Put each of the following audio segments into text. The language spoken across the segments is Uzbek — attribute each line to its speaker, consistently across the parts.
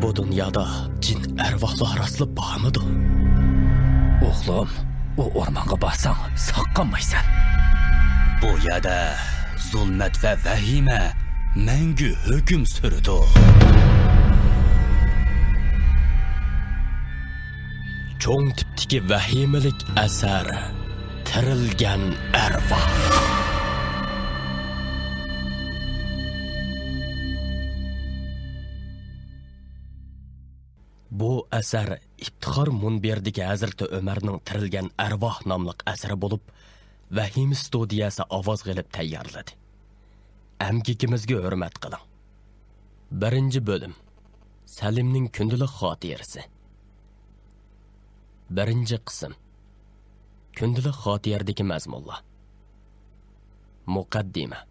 Speaker 1: Bu dünyada cin ervahlar aslı var mıdır?
Speaker 2: Oğlum, o ormanga barsan saklanmaysan.
Speaker 1: Bu yada zulmet ve vahime mengü hüküm sürdü. Çoğun tipteki vahimelik eser tirilgen ervah. Bu eser İftihar Munberdagi Hazreti Ömer'nin tirilgen ervah namlıq eseri bulup Vahim studiyası avaz qilib tayyorladi. Amgikimizga hurmat qiling. 1. bölüm. Salimning kundalik xotirasi. 1. qism. Kundalik xotiradagi mazmunlar. Muqaddima.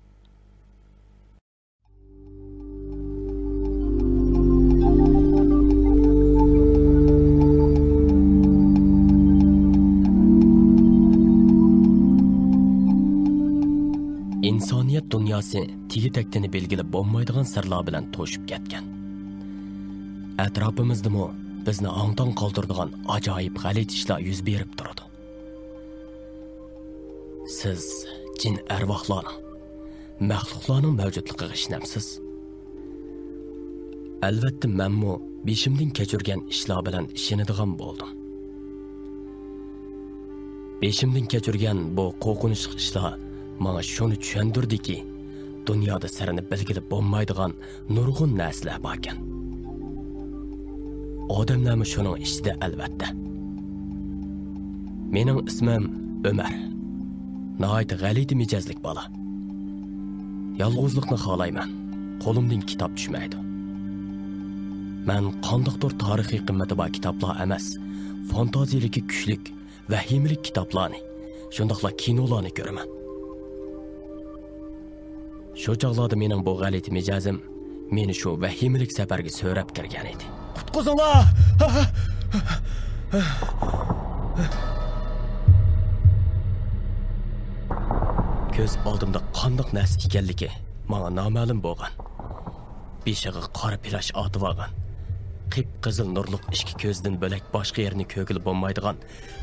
Speaker 1: İnsaniyet dünyası tigi-tektini belgili bo'lmaydigan sirlar bilan to'shib ketgan. Atrofimizdami bizni ongdan qoldiradigan ajoyib g'alit ishlar yuz berib turadi. Siz jin arvohlarning, maxluqlarning mavjudligiga ishonamsiz? Albatta, menmu beshimdan kechirgan ishlar bilan ishonadigan bo'ldim. Beshimdan kechirgan bu qo'rqinchli ishlar Mana şunu tushundirdi ki, dünyada sirini bilgili bo'lmaydigan nurg'un narsalar bor ekan. Odamlarmi shuning ichida albatta. Mening ismim Ömer. Nihoyat g'alati mijozlik bola. Yolg'izlikni xohlayman. Qo'limdan kitob tushmaydi. Men qandoqdir tarixiy qimmati bor kitoblar emas, fantaziyaligi kuchlik, vahimlik kitoblarni, shundoqla kinolarni ko'raman. Şu çağlarda mening bu g'alati mijozim meni shu vahimlik safarga so'rab kirgan edi. Qutqizinglar! Ko'z oldimda qandoq narsa ekanligi menga noma'lum bo'lgan. Beshig'i qora plash otib olgan. Qip-qizil nurliq ishki ko'zdan bo'lak boshqa yerni ko'gilib bo'lmaydigan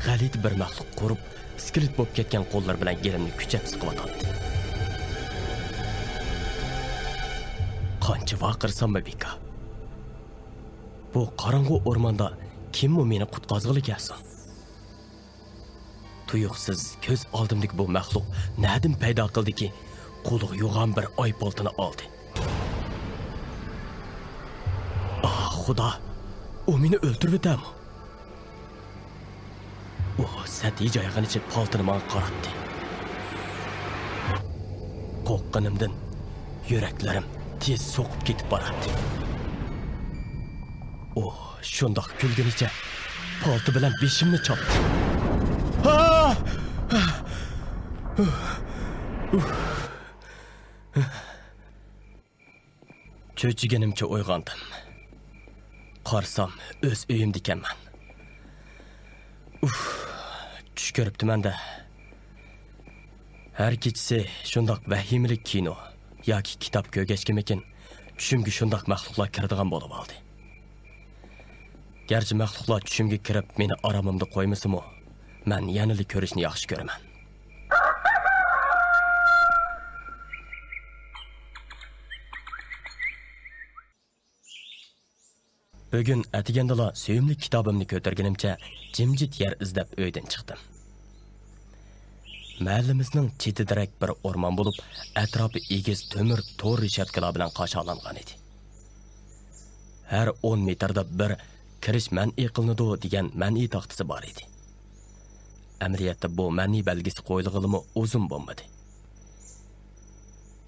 Speaker 1: g'alati bir maxluq qurib, iskilit bo'lib ketgan qo'llar bilan gelimni kuchab siqib Qancha vaqirsam beka. Bu qorong'u o'rmonda kim u meni qutqazg'ili kelsin? Tuyuqsiz ko'z oldimdagi bu maxluq nadim paydo qildiki, qo'liga yo'g'on bir oy poltini oldi. Ah, Xudo, u meni o'ldiribdimi? U satiy joyganicha poltini menga qaratdi. Qo'rqqanimdan yuraklarim tez so'qib ketib boradi. Shundoq kulgunicha polti bilan beshimni chopdi. Cho'chiganimcha uyg'ondim. Qarsam o'z uyimda ekanman. Tush ko'ribdiman-da. Har kechasi shundoq vahimlik kino yoki kitob ko'rgachkimikin tushimga shundoq maxluqlar kiradigan bo'lib oldi. Gerçi maxluqlar tushimga kirib meni oromimda qo'ymasimi, men yanili ko'rishni yaxshi ko'raman. Bugun atigandala suyimli kitobimni ko'targanimcha jimjit yer izlab uydan chiqdim. Mahallimizning chetidarak bir o'rmon bo'lib, atrofi egiz temir to'r reshatkalar bilan qo'shaqlangan edi. Har 10 metrda bir kirish man'iy qilinadi degan man'iy taxtasi bor edi. Amaliyotda bu man'iy belgisi qo'yilganimi uzun bo'lmadi.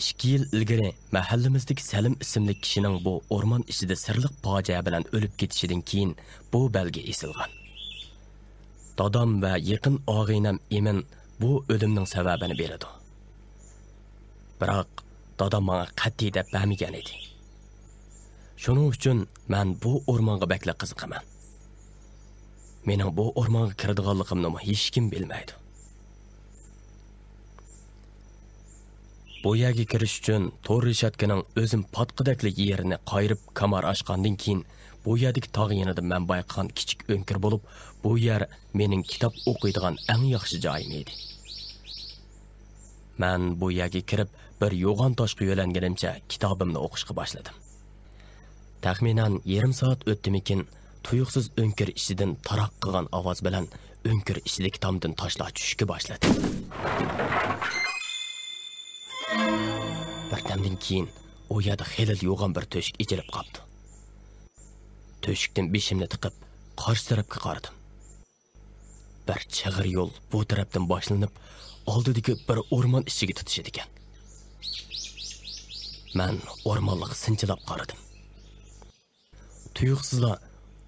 Speaker 1: 2 yil ilgari mahallamizdagi Salim ismli kishining bu o'rmon ichida sirliq fojia bilan o'lib ketishidan keyin bu belgi esilgan. Dadam va yaqin og'aynam Emin bu o'limning sababini beradi. Biroq dadam menga qat'iy deb bermagan edi. Shuning uchun men bu o'rmonga bakla qiziqaman. Mening bu o'rmonga kiradiganligimni hech kim bilmaydi. Bu yerga kirish uchun to'r reshatkaning o'zim patqidakli yerini qayirib kamar ochgandan keyin bu yerdagi tog' yanida men bayqagan kichik o'nkir bo'lib, bu yer mening kitob o'qiydigan eng yaxshi joyim edi. Men bu yerga kirib, bir yo'g'on toshga yo'langanimcha kitobimni o'qishga boshladim. Taxminan yarim soat o'tdimikin, tuyuqsiz o'nkir ichidan taroq qilgan ovoz bilan o'nkir ichidagi tomdan toshlar tushishga boshladi. Birdamdan keyin u yerda xeyli yo'g'on bir to'shik ichilib qoldi. To'shikdan beshimni tiqib, qarshi tarafga qaradim. Bir chig'ir yo'l bu tarafdan boshlanib, oldidagi bir o'rmon ichiga tutishar ekan. Men o'rmonliq sinchilab qaradim. Tuyuqsizlar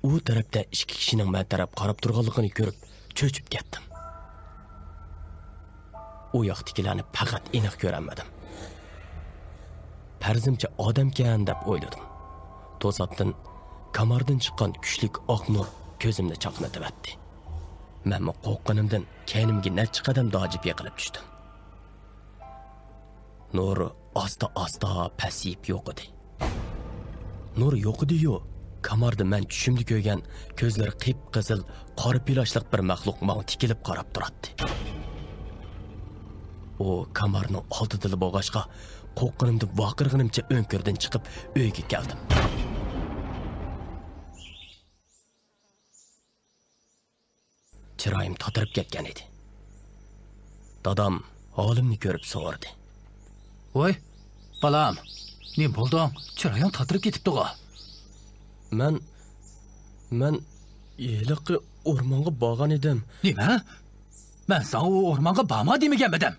Speaker 1: u tarafda ikki kishining men taraf qarab turganligini ko'rib, cho'chib ketdim. U yoqdagilarni faqat aniq ko'ramadim. Farzimcha odamkan deb o'yladim. To'satdan kamardan chiqqan kuchlik oq nur ko'zimni chaqnatib o'tdi. Men qo'rqqanimdan kaynimga necha qadam dojib yiqilib tushdim. Nur asta pasayib yo'q edi. Nur yo'q edi-yu, kamarda men tushimda ko'rgan ko'zlari qip-qizil, qora piloshliq bir maxluq menga tikilib qarab turardi. O kamarning oldida bo'lg'ashqa, qo'rqqanimda vaqirg'inimcha o'nkirdan chiqib uyga keldim. Chiroyim totirib ketgan edi. Dadam holimni ko'rib so'radi.
Speaker 2: Voy, balam, ne bo'lding? Chiroying totirib ketibdi-ku.
Speaker 1: Men yiliqi o'rmonga borgan edim.
Speaker 2: Nima? Men sana o o'rmonga borma demaganmidim.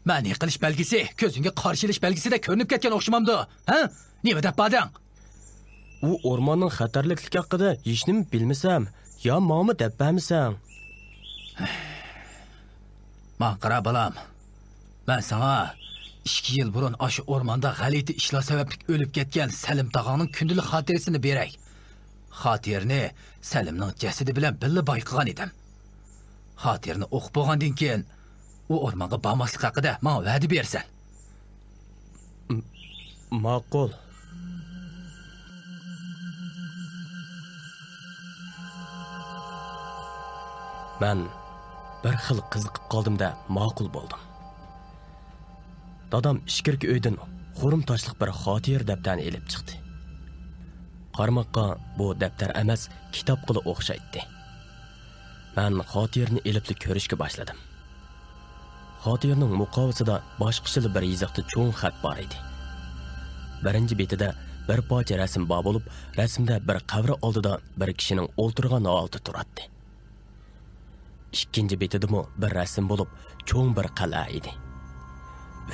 Speaker 2: Men ne qilish belgisi, ko'zingga qarshilish belgisida ko'rinib ketgan o'xshamamdi. Ha? Nima deb bording?
Speaker 1: U o'rmonning xatarlikligi haqida hech nima bilmasam, yo menga deb bermisang?
Speaker 2: Maqra balam. Men sana 2 yil burun aşı o'rmonda g'alati ishlar sababli o'lib ketgan Salim tog'aning kundalik xotirasini beray. Xotirni Salimning jasadi bilan birga bayqagan edim. Xotirni o'qib bo'lgandan keyin u o'rmonga bormaslik haqida menga va'da bersan.
Speaker 1: Ma'qul. Men bir xil qiziqib qoldim-da, ma'qul bo'ldim. Dadam ishkirki uydan xurum toshliq bir xotir daftarni elib chiqdi. Qarmoqqa bu daftar emas, kitob qilib o'xshaydi. Men xotirni elib ko'rishga boshladim. Xotirning muqovasida boshqacha bir yiziqda cho'ng xat bor edi. Birinchi betida bir parcha rasm bor bo'lib, rasmda bir qabri oldida bir kishining o'ltirgan holda turardi. Ikkinchi betidami bir rasm bo'lib, cho'ng bir qal'a edi.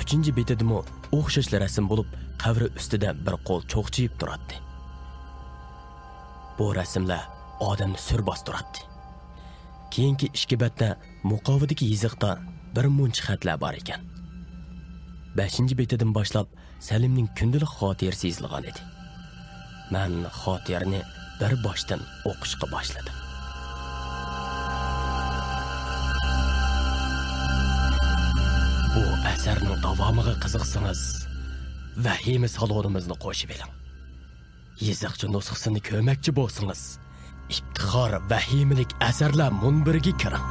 Speaker 1: Üçüncü betidimi o'xshashli rasm bo'lib, qabri ustida bir qo'l cho'qchiyib turardi. Bu rasmlar odamni sur bostirardi. Keyingi ikki betda muqovidagi yiziqda bir muncha xatlar bor ekan. 5-betidan boshlab Salimning kundalik xotirasi yozilgan edi. Men xotirani bir boshdan o'qishga boshladim. Bu asarning davomiga qiziqsangiz, vahima salonimizni qo'shib eling. Yiziqcha nusxasini ko'rmoqchi bo'lsangiz, iftixor vahimalik asarlar munbiriga kiring.